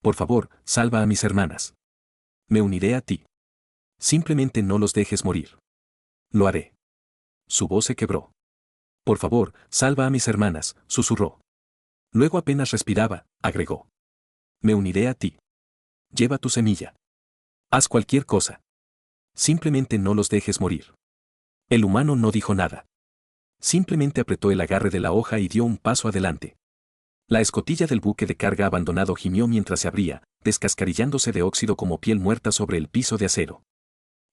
Por favor, salva a mis hermanas. Me uniré a ti. Simplemente no los dejes morir. Lo haré. Su voz se quebró. Por favor, salva a mis hermanas, susurró. Luego apenas respiraba, agregó. Me uniré a ti. Lleva tu semilla. Haz cualquier cosa. Simplemente no los dejes morir. El humano no dijo nada. Simplemente apretó el agarre de la hoja y dio un paso adelante. La escotilla del buque de carga abandonado gimió mientras se abría, descascarillándose de óxido como piel muerta sobre el piso de acero.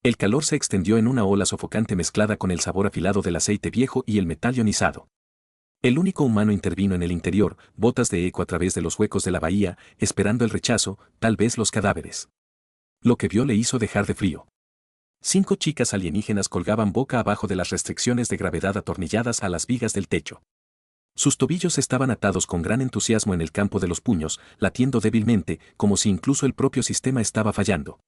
El calor se extendió en una ola sofocante mezclada con el sabor afilado del aceite viejo y el metal ionizado. El único humano intervino en el interior, botas de eco a través de los huecos de la bahía, esperando el rechazo, tal vez los cadáveres. Lo que vio le hizo dejar de frío. 5 chicas alienígenas colgaban boca abajo de las restricciones de gravedad atornilladas a las vigas del techo. Sus tobillos estaban atados con gran entusiasmo en el campo de los puños, latiendo débilmente, como si incluso el propio sistema estaba fallando.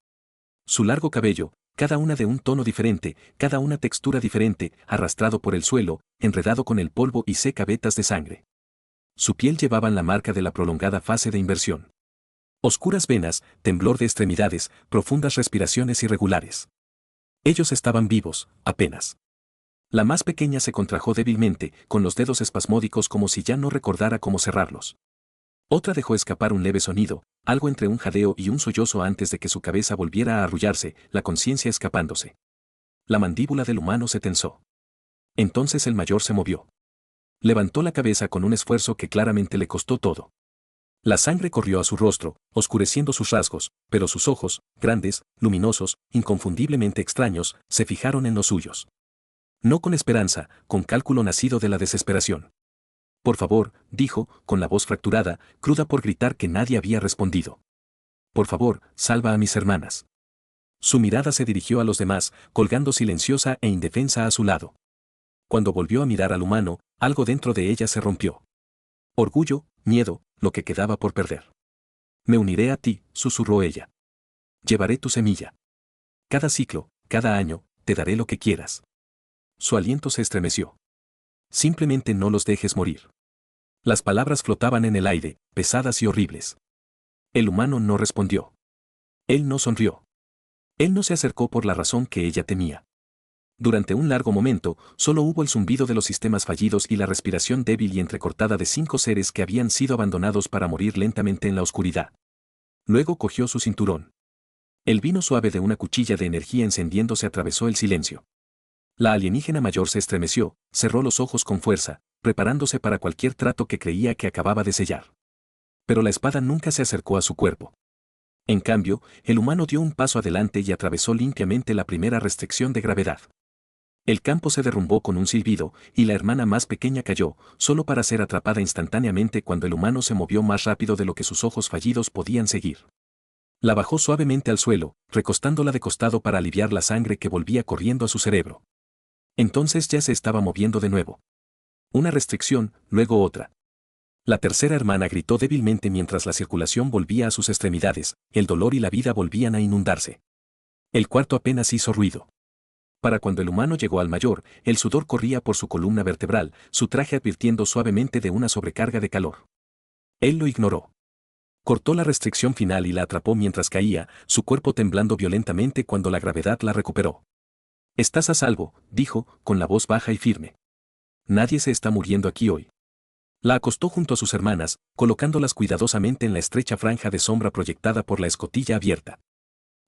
Su largo cabello, cada una de un tono diferente, cada una textura diferente, arrastrado por el suelo, enredado con el polvo y seca vetas de sangre. Su piel llevaban la marca de la prolongada fase de inversión. Oscuras venas, temblor de extremidades, profundas respiraciones irregulares. Ellos estaban vivos, apenas. La más pequeña se contrajo débilmente, con los dedos espasmódicos como si ya no recordara cómo cerrarlos. Otra dejó escapar un leve sonido, algo entre un jadeo y un sollozo antes de que su cabeza volviera a arrullarse, la conciencia escapándose. La mandíbula del humano se tensó. Entonces el mayor se movió. Levantó la cabeza con un esfuerzo que claramente le costó todo. La sangre corrió a su rostro, oscureciendo sus rasgos, pero sus ojos, grandes, luminosos, inconfundiblemente extraños, se fijaron en los suyos. No con esperanza, con cálculo nacido de la desesperación. Por favor, dijo, con la voz fracturada, cruda por gritar que nadie había respondido. Por favor, salva a mis hermanas. Su mirada se dirigió a los demás, colgando silenciosa e indefensa a su lado. Cuando volvió a mirar al humano, algo dentro de ella se rompió. Orgullo, miedo, lo que quedaba por perder. Me uniré a ti, susurró ella. Llevaré tu semilla. Cada ciclo, cada año, te daré lo que quieras. Su aliento se estremeció. Simplemente no los dejes morir. Las palabras flotaban en el aire, pesadas y horribles. El humano no respondió. Él no sonrió. Él no se acercó por la razón que ella temía. Durante un largo momento, solo hubo el zumbido de los sistemas fallidos y la respiración débil y entrecortada de 5 seres que habían sido abandonados para morir lentamente en la oscuridad. Luego cogió su cinturón. El vino suave de una cuchilla de energía encendiéndose atravesó el silencio. La alienígena mayor se estremeció, cerró los ojos con fuerza, preparándose para cualquier trato que creía que acababa de sellar. Pero la espada nunca se acercó a su cuerpo. En cambio, el humano dio un paso adelante y atravesó limpiamente la primera restricción de gravedad. El campo se derrumbó con un silbido, y la hermana más pequeña cayó, solo para ser atrapada instantáneamente cuando el humano se movió más rápido de lo que sus ojos fallidos podían seguir. La bajó suavemente al suelo, recostándola de costado para aliviar la sangre que volvía corriendo a su cerebro. Entonces ya se estaba moviendo de nuevo. Una restricción, luego otra. La tercera hermana gritó débilmente mientras la circulación volvía a sus extremidades, el dolor y la vida volvían a inundarse. El cuarto apenas hizo ruido. Para cuando el humano llegó al mayor, el sudor corría por su columna vertebral, su traje advirtiendo suavemente de una sobrecarga de calor. Él lo ignoró. Cortó la restricción final y la atrapó mientras caía, su cuerpo temblando violentamente cuando la gravedad la recuperó. Estás a salvo, dijo, con la voz baja y firme. Nadie se está muriendo aquí hoy. La acostó junto a sus hermanas, colocándolas cuidadosamente en la estrecha franja de sombra proyectada por la escotilla abierta.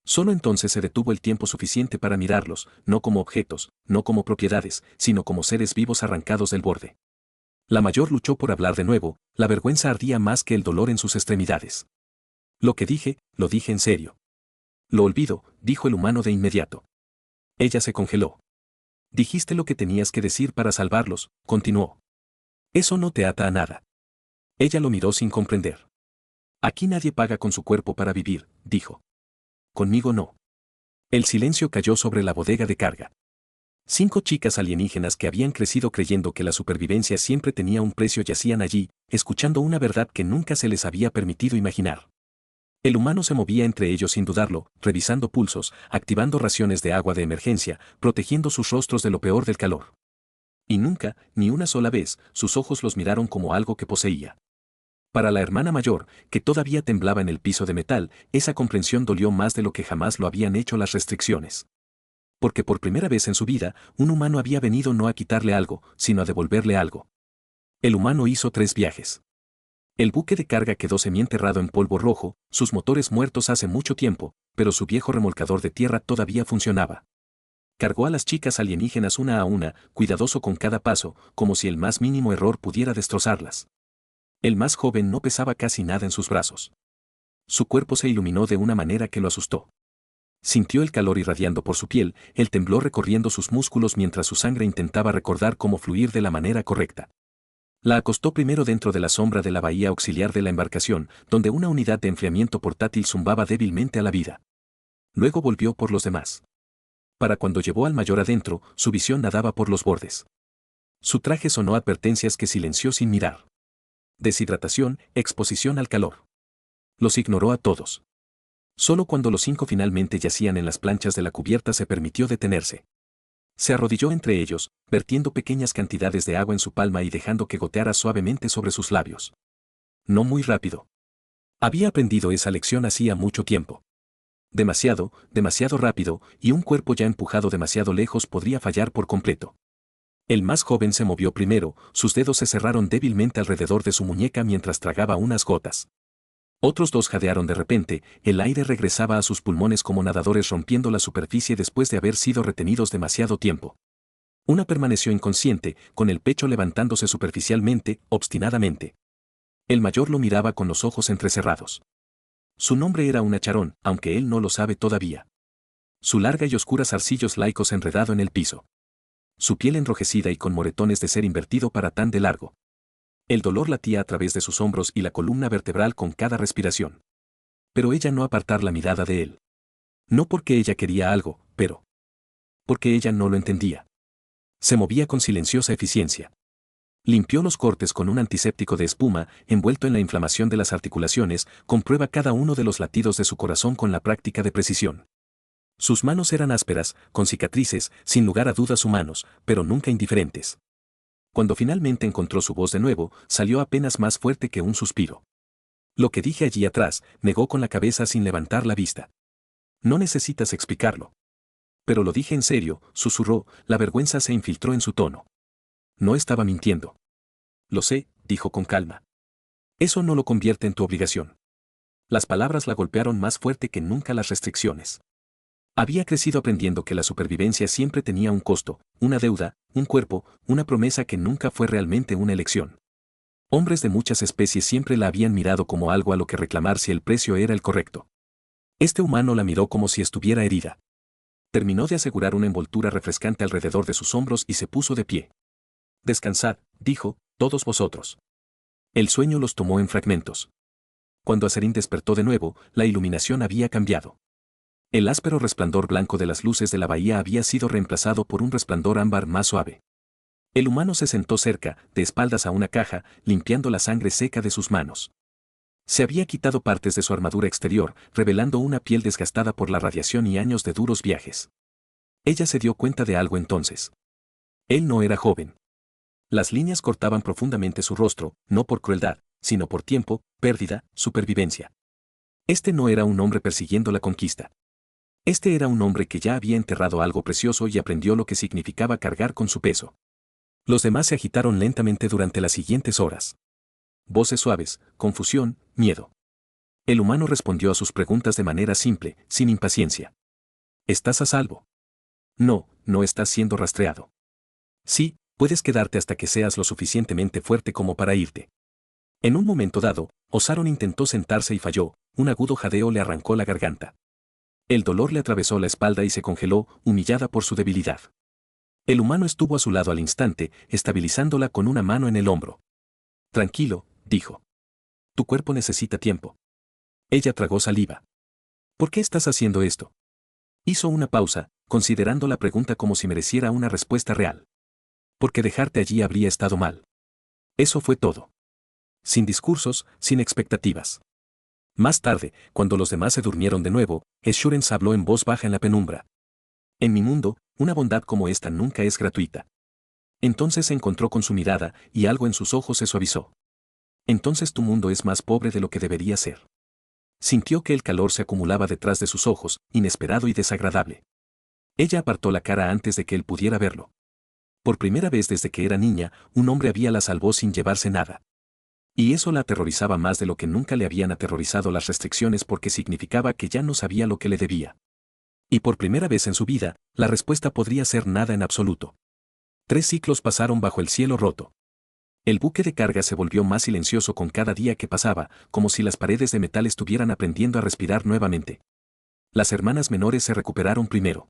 Solo entonces se detuvo el tiempo suficiente para mirarlos, no como objetos, no como propiedades, sino como seres vivos arrancados del borde. La mayor luchó por hablar de nuevo, la vergüenza ardía más que el dolor en sus extremidades. Lo que dije, lo dije en serio. Lo olvido, dijo el humano de inmediato. Ella se congeló. Dijiste lo que tenías que decir para salvarlos, continuó. Eso no te ata a nada. Ella lo miró sin comprender. Aquí nadie paga con su cuerpo para vivir, dijo. Conmigo no. El silencio cayó sobre la bodega de carga. 5 chicas alienígenas que habían crecido creyendo que la supervivencia siempre tenía un precio yacían allí, escuchando una verdad que nunca se les había permitido imaginar. El humano se movía entre ellos sin dudarlo, revisando pulsos, activando raciones de agua de emergencia, protegiendo sus rostros de lo peor del calor. Y nunca, ni una sola vez, sus ojos los miraron como algo que poseía. Para la hermana mayor, que todavía temblaba en el piso de metal, esa comprensión dolió más de lo que jamás lo habían hecho las restricciones. Porque por primera vez en su vida, un humano había venido no a quitarle algo, sino a devolverle algo. El humano hizo 3 viajes. El buque de carga quedó semienterrado en polvo rojo, sus motores muertos hace mucho tiempo, pero su viejo remolcador de tierra todavía funcionaba. Cargó a las chicas alienígenas una a una, cuidadoso con cada paso, como si el más mínimo error pudiera destrozarlas. El más joven no pesaba casi nada en sus brazos. Su cuerpo se iluminó de una manera que lo asustó. Sintió el calor irradiando por su piel, el temblor recorriendo sus músculos mientras su sangre intentaba recordar cómo fluir de la manera correcta. La acostó primero dentro de la sombra de la bahía auxiliar de la embarcación, donde una unidad de enfriamiento portátil zumbaba débilmente a la vida. Luego volvió por los demás. Para cuando llevó al mayor adentro, su visión nadaba por los bordes. Su traje sonó advertencias que silenció sin mirar. Deshidratación, exposición al calor. Los ignoró a todos. Solo cuando los 5 finalmente yacían en las planchas de la cubierta se permitió detenerse. Se arrodilló entre ellos, vertiendo pequeñas cantidades de agua en su palma y dejando que goteara suavemente sobre sus labios. No muy rápido. Había aprendido esa lección hacía mucho tiempo. Demasiado, demasiado rápido, y un cuerpo ya empujado demasiado lejos podría fallar por completo. El más joven se movió primero, sus dedos se cerraron débilmente alrededor de su muñeca mientras tragaba unas gotas. Otros 2 jadearon de repente, el aire regresaba a sus pulmones como nadadores rompiendo la superficie después de haber sido retenidos demasiado tiempo. Una permaneció inconsciente, con el pecho levantándose superficialmente, obstinadamente. El mayor lo miraba con los ojos entrecerrados. Su nombre era un acharón, aunque él no lo sabe todavía. Su larga y oscura zarcillos laicos enredado en el piso. Su piel enrojecida y con moretones de ser invertido para tan de largo. El dolor latía a través de sus hombros y la columna vertebral con cada respiración. Pero ella no apartar la mirada de él. No porque ella quería algo, pero porque ella no lo entendía. Se movía con silenciosa eficiencia. Limpió los cortes con un antiséptico de espuma, envuelto en la inflamación de las articulaciones, comprueba cada uno de los latidos de su corazón con la práctica de precisión. Sus manos eran ásperas, con cicatrices, sin lugar a dudas humanos, pero nunca indiferentes. Cuando finalmente encontró su voz de nuevo, salió apenas más fuerte que un suspiro. Lo que dije allí atrás, negó con la cabeza sin levantar la vista. No necesitas explicarlo. Pero lo dije en serio, susurró, la vergüenza se infiltró en su tono. No estaba mintiendo. Lo sé, dijo con calma. Eso no lo convierte en tu obligación. Las palabras la golpearon más fuerte que nunca las restricciones. Había crecido aprendiendo que la supervivencia siempre tenía un costo, una deuda, un cuerpo, una promesa que nunca fue realmente una elección. Hombres de muchas especies siempre la habían mirado como algo a lo que reclamar si el precio era el correcto. Este humano la miró como si estuviera herida. Terminó de asegurar una envoltura refrescante alrededor de sus hombros y se puso de pie. Descansad, dijo, todos vosotros. El sueño los tomó en fragmentos. Cuando Azerín despertó de nuevo, la iluminación había cambiado. El áspero resplandor blanco de las luces de la bahía había sido reemplazado por un resplandor ámbar más suave. El humano se sentó cerca, de espaldas a una caja, limpiando la sangre seca de sus manos. Se había quitado partes de su armadura exterior, revelando una piel desgastada por la radiación y años de duros viajes. Ella se dio cuenta de algo entonces. Él no era joven. Las líneas cortaban profundamente su rostro, no por crueldad, sino por tiempo, pérdida, supervivencia. Este no era un hombre persiguiendo la conquista. Este era un hombre que ya había enterrado algo precioso y aprendió lo que significaba cargar con su peso. Los demás se agitaron lentamente durante las siguientes horas. Voces suaves, confusión, miedo. El humano respondió a sus preguntas de manera simple, sin impaciencia. ¿Estás a salvo? No, no estás siendo rastreado. Sí, puedes quedarte hasta que seas lo suficientemente fuerte como para irte. En un momento dado, Osaron intentó sentarse y falló, un agudo jadeo le arrancó la garganta. El dolor le atravesó la espalda y se congeló, humillada por su debilidad. El humano estuvo a su lado al instante, estabilizándola con una mano en el hombro. Tranquilo, dijo. Tu cuerpo necesita tiempo. Ella tragó saliva. ¿Por qué estás haciendo esto? Hizo una pausa, considerando la pregunta como si mereciera una respuesta real. Porque dejarte allí habría estado mal. Eso fue todo. Sin discursos, sin expectativas. Más tarde, cuando los demás se durmieron de nuevo, Esurens habló en voz baja en la penumbra. En mi mundo, una bondad como esta nunca es gratuita. Entonces se encontró con su mirada, y algo en sus ojos se suavizó. Entonces tu mundo es más pobre de lo que debería ser. Sintió que el calor se acumulaba detrás de sus ojos, inesperado y desagradable. Ella apartó la cara antes de que él pudiera verlo. Por primera vez desde que era niña, un hombre había la salvó sin llevarse nada. Y eso la aterrorizaba más de lo que nunca le habían aterrorizado las restricciones porque significaba que ya no sabía lo que le debía. Y por primera vez en su vida, la respuesta podría ser nada en absoluto. 3 ciclos pasaron bajo el cielo roto. El buque de carga se volvió más silencioso con cada día que pasaba, como si las paredes de metal estuvieran aprendiendo a respirar nuevamente. Las hermanas menores se recuperaron primero.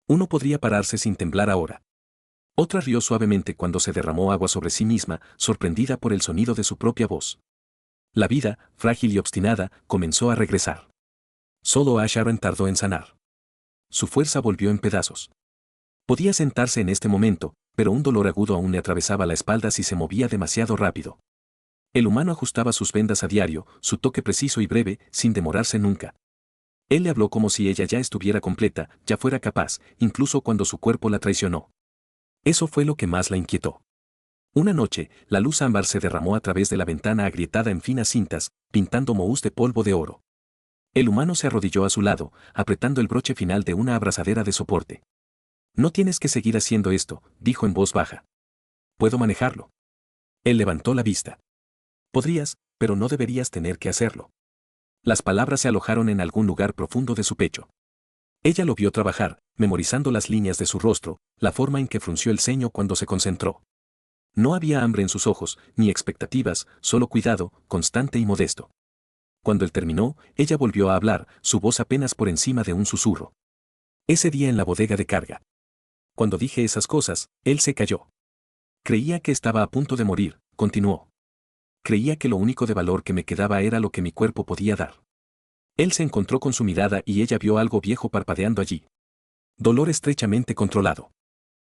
Uno podría pararse sin temblar ahora. Otra rió suavemente cuando se derramó agua sobre sí misma, sorprendida por el sonido de su propia voz. La vida, frágil y obstinada, comenzó a regresar. Solo a Sharon tardó en sanar. Su fuerza volvió en pedazos. Podía sentarse en este momento, pero un dolor agudo aún le atravesaba la espalda si se movía demasiado rápido. El humano ajustaba sus vendas a diario, su toque preciso y breve, sin demorarse nunca. Él le habló como si ella ya estuviera completa, ya fuera capaz, incluso cuando su cuerpo la traicionó. Eso fue lo que más la inquietó. Una noche, la luz ámbar se derramó a través de la ventana agrietada en finas cintas, pintando mohús de polvo de oro. El humano se arrodilló a su lado, apretando el broche final de una abrazadera de soporte. No tienes que seguir haciendo esto, dijo en voz baja. Puedo manejarlo. Él levantó la vista. Podrías, pero no deberías tener que hacerlo. Las palabras se alojaron en algún lugar profundo de su pecho. Ella lo vio trabajar, memorizando las líneas de su rostro, la forma en que frunció el ceño cuando se concentró. No había hambre en sus ojos, ni expectativas, solo cuidado, constante y modesto. Cuando él terminó, ella volvió a hablar, su voz apenas por encima de un susurro. Ese día en la bodega de carga. Cuando dije esas cosas, él se calló. Creía que estaba a punto de morir, continuó. Creía que lo único de valor que me quedaba era lo que mi cuerpo podía dar. Él se encontró con su mirada y ella vio algo viejo parpadeando allí. Dolor estrechamente controlado.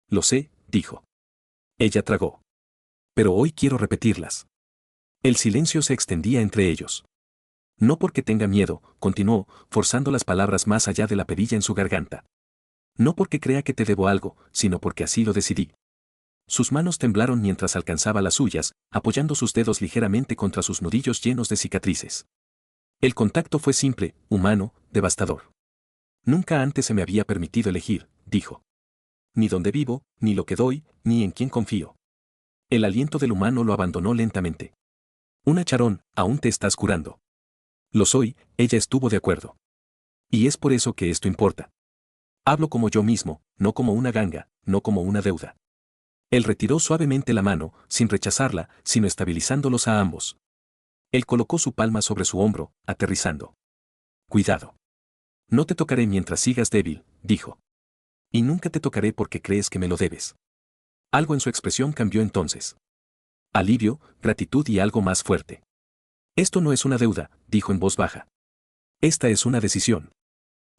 Lo sé, dijo. Ella tragó. Pero hoy quiero repetirlas. El silencio se extendía entre ellos. No porque tenga miedo, continuó, forzando las palabras más allá de la perilla en su garganta. No porque crea que te debo algo, sino porque así lo decidí. Sus manos temblaron mientras alcanzaba las suyas, apoyando sus dedos ligeramente contra sus nudillos llenos de cicatrices. El contacto fue simple, humano, devastador. Nunca antes se me había permitido elegir, dijo. Ni dónde vivo, ni lo que doy, ni en quién confío. El aliento del humano lo abandonó lentamente. Una Charón, aún te estás curando. Lo soy, ella estuvo de acuerdo. Y es por eso que esto importa. Hablo como yo mismo, no como una ganga, no como una deuda. Él retiró suavemente la mano, sin rechazarla, sino estabilizándolos a ambos. Él colocó su palma sobre su hombro, aterrizando. Cuidado. No te tocaré mientras sigas débil, dijo. Y nunca te tocaré porque crees que me lo debes. Algo en su expresión cambió entonces. Alivio, gratitud y algo más fuerte. Esto no es una deuda, dijo en voz baja. Esta es una decisión.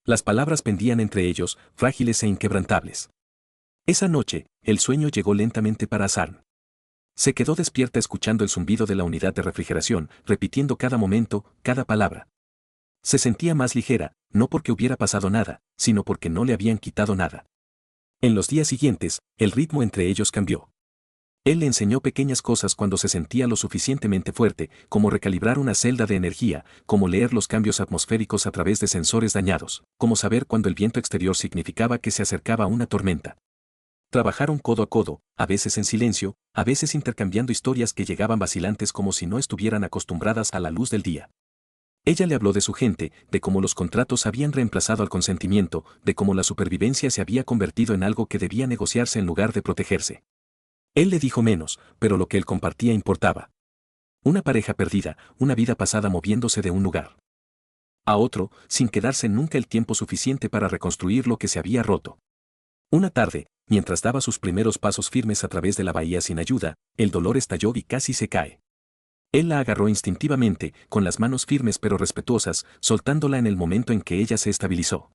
Las palabras pendían entre ellos, frágiles e inquebrantables. Esa noche, el sueño llegó lentamente para Azarn. Se quedó despierta escuchando el zumbido de la unidad de refrigeración, repitiendo cada momento, cada palabra. Se sentía más ligera, no porque hubiera pasado nada, sino porque no le habían quitado nada. En los días siguientes, el ritmo entre ellos cambió. Él le enseñó pequeñas cosas cuando se sentía lo suficientemente fuerte, como recalibrar una celda de energía, como leer los cambios atmosféricos a través de sensores dañados, como saber cuando el viento exterior significaba que se acercaba una tormenta. Trabajaron codo a codo, a veces en silencio, a veces intercambiando historias que llegaban vacilantes como si no estuvieran acostumbradas a la luz del día. Ella le habló de su gente, de cómo los contratos habían reemplazado al consentimiento, de cómo la supervivencia se había convertido en algo que debía negociarse en lugar de protegerse. Él le dijo menos, pero lo que él compartía importaba. Una pareja perdida, una vida pasada moviéndose de un lugar a otro, sin quedarse nunca el tiempo suficiente para reconstruir lo que se había roto. Una tarde, mientras daba sus primeros pasos firmes a través de la bahía sin ayuda, el dolor estalló y casi se cae. Él la agarró instintivamente, con las manos firmes pero respetuosas, soltándola en el momento en que ella se estabilizó.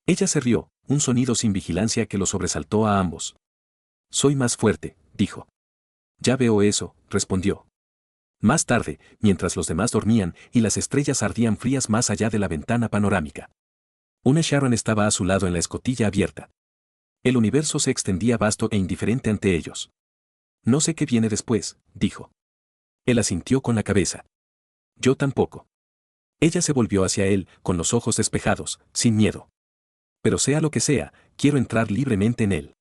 Ella se rió, un sonido sin vigilancia que lo sobresaltó a ambos. Soy más fuerte, dijo. Ya veo eso, respondió. Más tarde, mientras los demás dormían y las estrellas ardían frías más allá de la ventana panorámica. Una Sharon estaba a su lado en la escotilla abierta. El universo se extendía vasto e indiferente ante ellos. No sé qué viene después, dijo. Él asintió con la cabeza. Yo tampoco. Ella se volvió hacia él, con los ojos despejados, sin miedo. Pero sea lo que sea, quiero entrar libremente en él.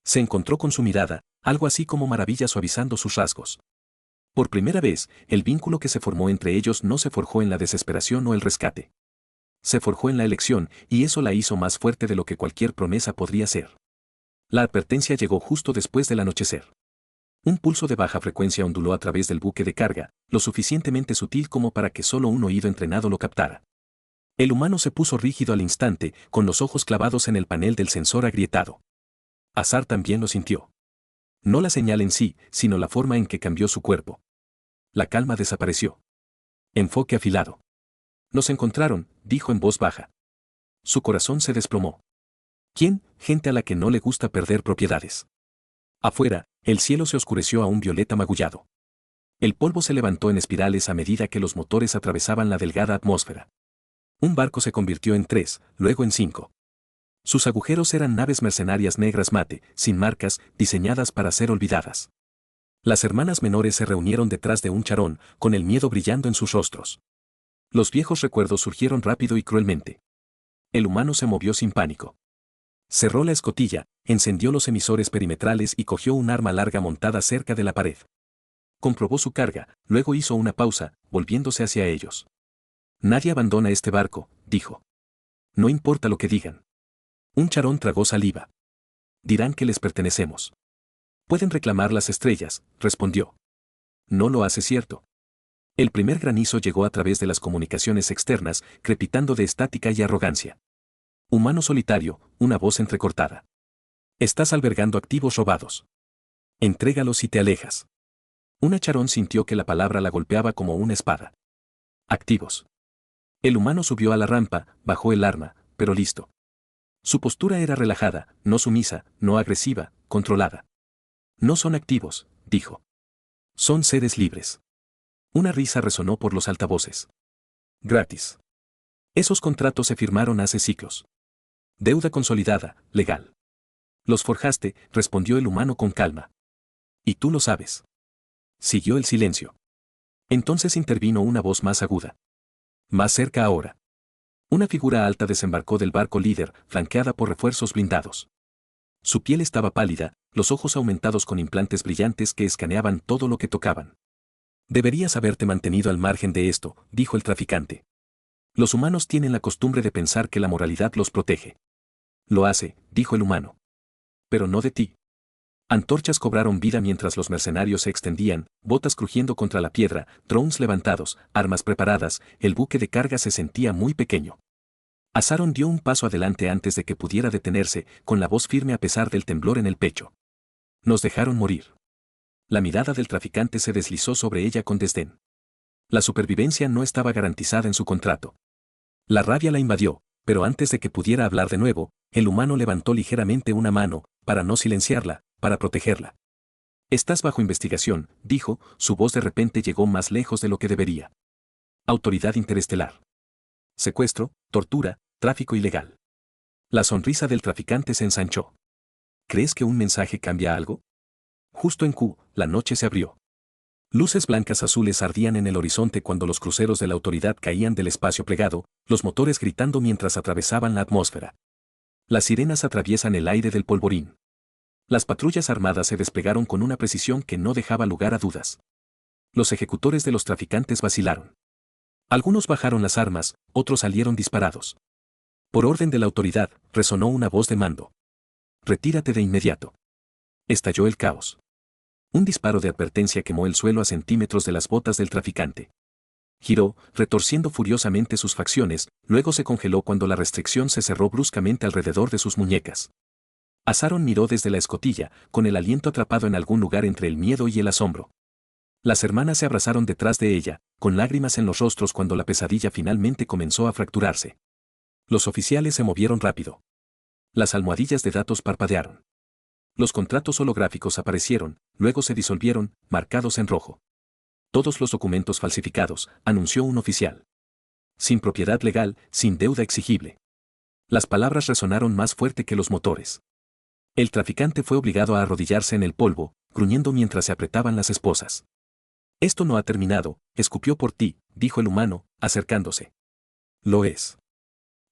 Se encontró con su mirada, algo así como maravilla suavizando sus rasgos. Por primera vez, el vínculo que se formó entre ellos no se forjó en la desesperación o el rescate. Se forjó en la elección, y eso la hizo más fuerte de lo que cualquier promesa podría ser. La advertencia llegó justo después del anochecer. Un pulso de baja frecuencia onduló a través del buque de carga, lo suficientemente sutil como para que solo un oído entrenado lo captara. El humano se puso rígido al instante, con los ojos clavados en el panel del sensor agrietado. Azar también lo sintió. No la señal en sí, sino la forma en que cambió su cuerpo. La calma desapareció. Enfoque afilado. Nos encontraron, dijo en voz baja. Su corazón se desplomó. ¿Quién? Gente a la que no le gusta perder propiedades. Afuera, el cielo se oscureció a un violeta magullado. El polvo se levantó en espirales a medida que los motores atravesaban la delgada atmósfera. Un barco se convirtió en 3, luego en 5. Sus agujeros eran naves mercenarias negras mate, sin marcas, diseñadas para ser olvidadas. Las hermanas menores se reunieron detrás de un charón, con el miedo brillando en sus rostros. Los viejos recuerdos surgieron rápido y cruelmente. El humano se movió sin pánico. Cerró la escotilla, encendió los emisores perimetrales y cogió un arma larga montada cerca de la pared. Comprobó su carga, luego hizo una pausa, volviéndose hacia ellos. Nadie abandona este barco, dijo. No importa lo que digan. Un charón tragó saliva. Dirán que les pertenecemos. Pueden reclamar las estrellas, respondió. No lo hace cierto. El primer granizo llegó a través de las comunicaciones externas, crepitando de estática y arrogancia. Humano solitario, una voz entrecortada. Estás albergando activos robados. Entrégalos y te alejas. Una charón sintió que la palabra la golpeaba como una espada. Activos. El humano subió a la rampa, bajó el arma, pero listo. Su postura era relajada, no sumisa, no agresiva, controlada. No son activos, dijo. Son seres libres. Una risa resonó por los altavoces. Gratis. Esos contratos se firmaron hace siglos. Deuda consolidada, legal. Los forjaste, respondió el humano con calma. Y tú lo sabes. Siguió el silencio. Entonces intervino una voz más aguda. Más cerca ahora. Una figura alta desembarcó del barco líder, flanqueada por refuerzos blindados. Su piel estaba pálida, los ojos aumentados con implantes brillantes que escaneaban todo lo que tocaban. Deberías haberte mantenido al margen de esto, dijo el traficante. Los humanos tienen la costumbre de pensar que la moralidad los protege. Lo hace, dijo el humano. Pero no de ti. Antorchas cobraron vida mientras los mercenarios se extendían, botas crujiendo contra la piedra, drones levantados, armas preparadas, el buque de carga se sentía muy pequeño. Azaron dio un paso adelante antes de que pudiera detenerse, con la voz firme a pesar del temblor en el pecho. Nos dejaron morir. La mirada del traficante se deslizó sobre ella con desdén. La supervivencia no estaba garantizada en su contrato. La rabia la invadió, pero antes de que pudiera hablar de nuevo, el humano levantó ligeramente una mano, para no silenciarla, para protegerla. Estás bajo investigación, dijo, su voz de repente llegó más lejos de lo que debería. Autoridad interestelar. Secuestro, tortura, tráfico ilegal. La sonrisa del traficante se ensanchó. ¿Crees que un mensaje cambia algo? Justo en Q, la noche se abrió. Luces blancas azules ardían en el horizonte cuando los cruceros de la autoridad caían del espacio plegado, los motores gritando mientras atravesaban la atmósfera. Las sirenas atraviesan el aire del polvorín. Las patrullas armadas se desplegaron con una precisión que no dejaba lugar a dudas. Los ejecutores de los traficantes vacilaron. Algunos bajaron las armas, otros salieron disparados. Por orden de la autoridad, resonó una voz de mando. Retírate de inmediato. Estalló el caos. Un disparo de advertencia quemó el suelo a centímetros de las botas del traficante. Giró, retorciendo furiosamente sus facciones, luego se congeló cuando la restricción se cerró bruscamente alrededor de sus muñecas. Azaron miró desde la escotilla, con el aliento atrapado en algún lugar entre el miedo y el asombro. Las hermanas se abrazaron detrás de ella, con lágrimas en los rostros cuando la pesadilla finalmente comenzó a fracturarse. Los oficiales se movieron rápido. Las almohadillas de datos parpadearon. Los contratos holográficos aparecieron, luego se disolvieron, marcados en rojo. Todos los documentos falsificados, anunció un oficial. Sin propiedad legal, sin deuda exigible. Las palabras resonaron más fuerte que los motores. El traficante fue obligado a arrodillarse en el polvo, gruñendo mientras se apretaban las esposas. Esto no ha terminado, escupió por ti, dijo el humano, acercándose. Lo es.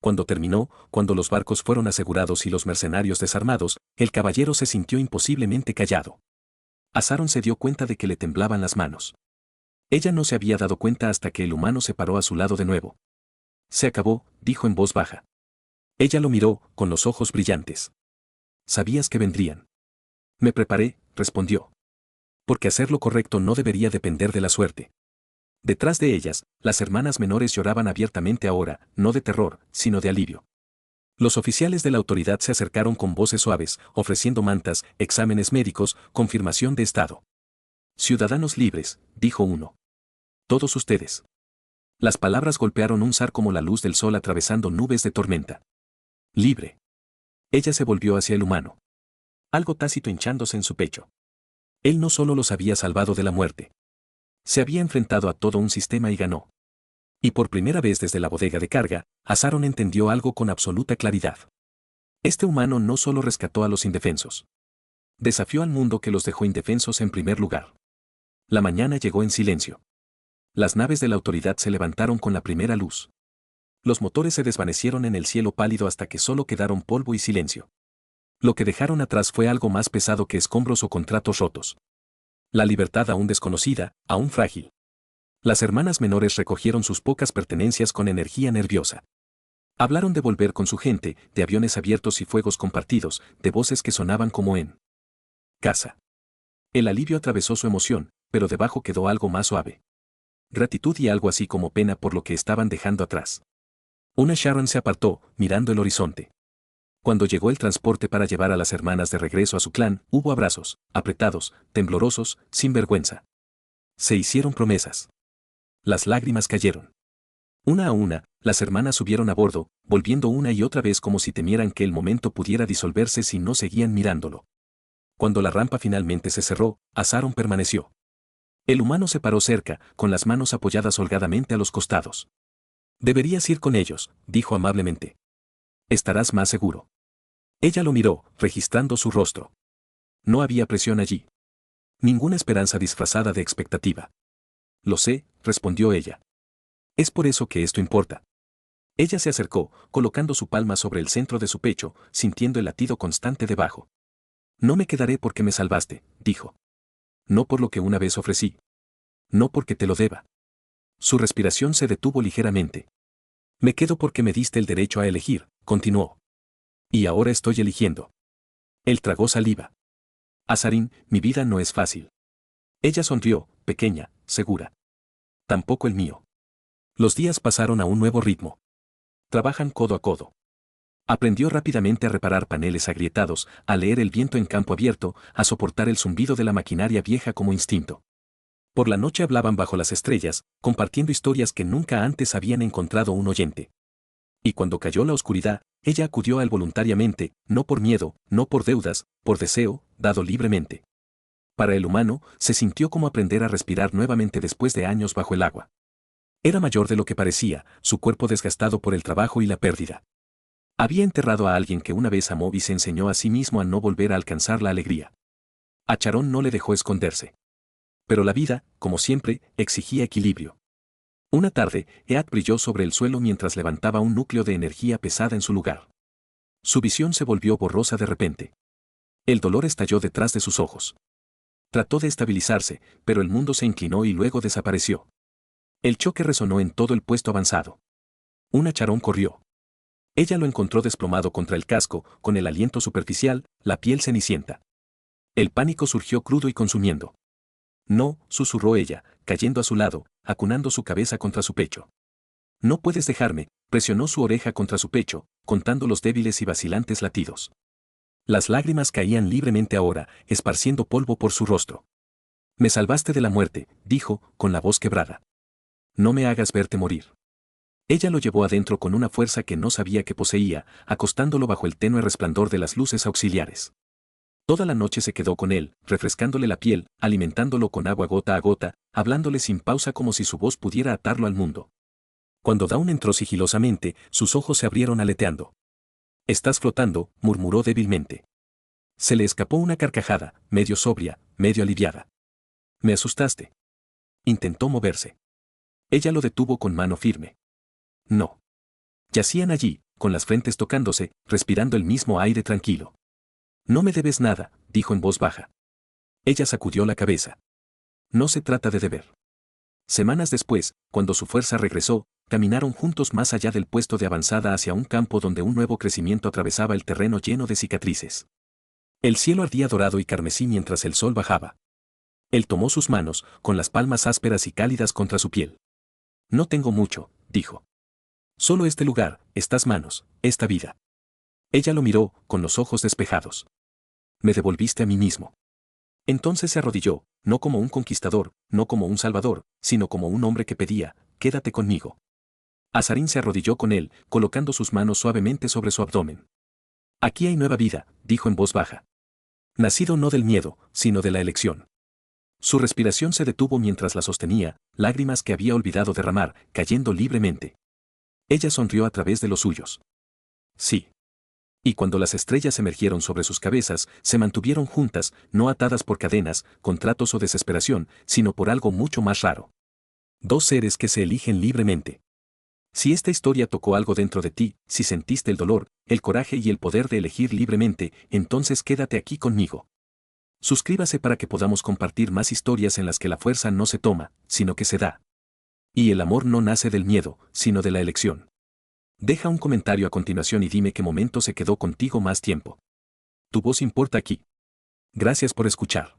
Cuando terminó, cuando los barcos fueron asegurados y los mercenarios desarmados, el caballero se sintió imposiblemente callado. Asaron se dio cuenta de que le temblaban las manos. Ella no se había dado cuenta hasta que el humano se paró a su lado de nuevo. Se acabó, dijo en voz baja. Ella lo miró, con los ojos brillantes. Sabías que vendrían. Me preparé, respondió. Porque hacer lo correcto no debería depender de la suerte. Detrás de ellas, las hermanas menores lloraban abiertamente ahora, no de terror, sino de alivio. Los oficiales de la autoridad se acercaron con voces suaves, ofreciendo mantas, exámenes médicos, confirmación de estado. Ciudadanos libres, dijo uno. Todos ustedes. Las palabras golpearon un zar como la luz del sol atravesando nubes de tormenta. Libre. Ella se volvió hacia el humano. Algo tácito hinchándose en su pecho. Él no solo los había salvado de la muerte. Se había enfrentado a todo un sistema y ganó. Y por primera vez desde la bodega de carga, Asaron entendió algo con absoluta claridad. Este humano no solo rescató a los indefensos. Desafió al mundo que los dejó indefensos en primer lugar. La mañana llegó en silencio. Las naves de la autoridad se levantaron con la primera luz. Los motores se desvanecieron en el cielo pálido hasta que solo quedaron polvo y silencio. Lo que dejaron atrás fue algo más pesado que escombros o contratos rotos. La libertad aún desconocida, aún frágil. Las hermanas menores recogieron sus pocas pertenencias con energía nerviosa. Hablaron de volver con su gente, de aviones abiertos y fuegos compartidos, de voces que sonaban como en casa. El alivio atravesó su emoción, pero debajo quedó algo más suave. Gratitud y algo así como pena por lo que estaban dejando atrás. Una Sharon se apartó, mirando el horizonte. Cuando llegó el transporte para llevar a las hermanas de regreso a su clan, hubo abrazos, apretados, temblorosos, sin vergüenza. Se hicieron promesas. Las lágrimas cayeron. Una a una, las hermanas subieron a bordo, volviendo una y otra vez como si temieran que el momento pudiera disolverse si no seguían mirándolo. Cuando la rampa finalmente se cerró, Asaron permaneció. El humano se paró cerca, con las manos apoyadas holgadamente a los costados. Deberías ir con ellos, dijo amablemente. Estarás más seguro. Ella lo miró, registrando su rostro. No había presión allí. Ninguna esperanza disfrazada de expectativa. Lo sé, respondió ella. Es por eso que esto importa. Ella se acercó, colocando su palma sobre el centro de su pecho, sintiendo el latido constante debajo. No me quedaré porque me salvaste, dijo. No por lo que una vez ofrecí. No porque te lo deba. Su respiración se detuvo ligeramente. Me quedo porque me diste el derecho a elegir, continuó. Y ahora estoy eligiendo. Él tragó saliva. Asarín, mi vida no es fácil. Ella sonrió, pequeña, segura. Tampoco el mío. Los días pasaron a un nuevo ritmo. Trabajan codo a codo. Aprendió rápidamente a reparar paneles agrietados, a leer el viento en campo abierto, a soportar el zumbido de la maquinaria vieja como instinto. Por la noche hablaban bajo las estrellas, compartiendo historias que nunca antes habían encontrado un oyente. Y cuando cayó la oscuridad, ella acudió a él voluntariamente, no por miedo, no por deudas, por deseo, dado libremente. Para el humano, se sintió como aprender a respirar nuevamente después de años bajo el agua. Era mayor de lo que parecía, su cuerpo desgastado por el trabajo y la pérdida. Había enterrado a alguien que una vez amó y se enseñó a sí mismo a no volver a alcanzar la alegría. A Charón no le dejó esconderse. Pero la vida, como siempre, exigía equilibrio. Una tarde, Eat brilló sobre el suelo mientras levantaba un núcleo de energía pesada en su lugar. Su visión se volvió borrosa de repente. El dolor estalló detrás de sus ojos. Trató de estabilizarse, pero el mundo se inclinó y luego desapareció. El choque resonó en todo el puesto avanzado. Una Charón corrió. Ella lo encontró desplomado contra el casco, con el aliento superficial, la piel cenicienta. El pánico surgió crudo y consumiendo. No, susurró ella, cayendo a su lado, acunando su cabeza contra su pecho. No puedes dejarme, presionó su oreja contra su pecho, contando los débiles y vacilantes latidos. Las lágrimas caían libremente ahora, esparciendo polvo por su rostro. Me salvaste de la muerte, dijo, con la voz quebrada. No me hagas verte morir. Ella lo llevó adentro con una fuerza que no sabía que poseía, acostándolo bajo el tenue resplandor de las luces auxiliares. Toda la noche se quedó con él, refrescándole la piel, alimentándolo con agua gota a gota, hablándole sin pausa como si su voz pudiera atarlo al mundo. Cuando Dawn entró sigilosamente, sus ojos se abrieron aleteando. Estás flotando, murmuró débilmente. Se le escapó una carcajada, medio sobria, medio aliviada. Me asustaste. Intentó moverse. Ella lo detuvo con mano firme. No. Yacían allí, con las frentes tocándose, respirando el mismo aire tranquilo. No me debes nada, dijo en voz baja. Ella sacudió la cabeza. No se trata de deber. Semanas después, cuando su fuerza regresó, caminaron juntos más allá del puesto de avanzada hacia un campo donde un nuevo crecimiento atravesaba el terreno lleno de cicatrices. El cielo ardía dorado y carmesí mientras el sol bajaba. Él tomó sus manos, con las palmas ásperas y cálidas contra su piel. No tengo mucho, dijo. Solo este lugar, estas manos, esta vida. Ella lo miró, con los ojos despejados. Me devolviste a mí mismo. Entonces se arrodilló, no como un conquistador, no como un salvador, sino como un hombre que pedía, quédate conmigo. Azarín se arrodilló con él, colocando sus manos suavemente sobre su abdomen. Aquí hay nueva vida, dijo en voz baja. Nacido no del miedo, sino de la elección. Su respiración se detuvo mientras la sostenía, lágrimas que había olvidado derramar, cayendo libremente. Ella sonrió a través de los suyos. Sí. Y cuando las estrellas emergieron sobre sus cabezas, se mantuvieron juntas, no atadas por cadenas, contratos o desesperación, sino por algo mucho más raro. Dos seres que se eligen libremente. Si esta historia tocó algo dentro de ti, si sentiste el dolor, el coraje y el poder de elegir libremente, entonces quédate aquí conmigo. Suscríbase para que podamos compartir más historias en las que la fuerza no se toma, sino que se da. Y el amor no nace del miedo, sino de la elección. Deja un comentario a continuación y dime qué momento se quedó contigo más tiempo. Tu voz importa aquí. Gracias por escuchar.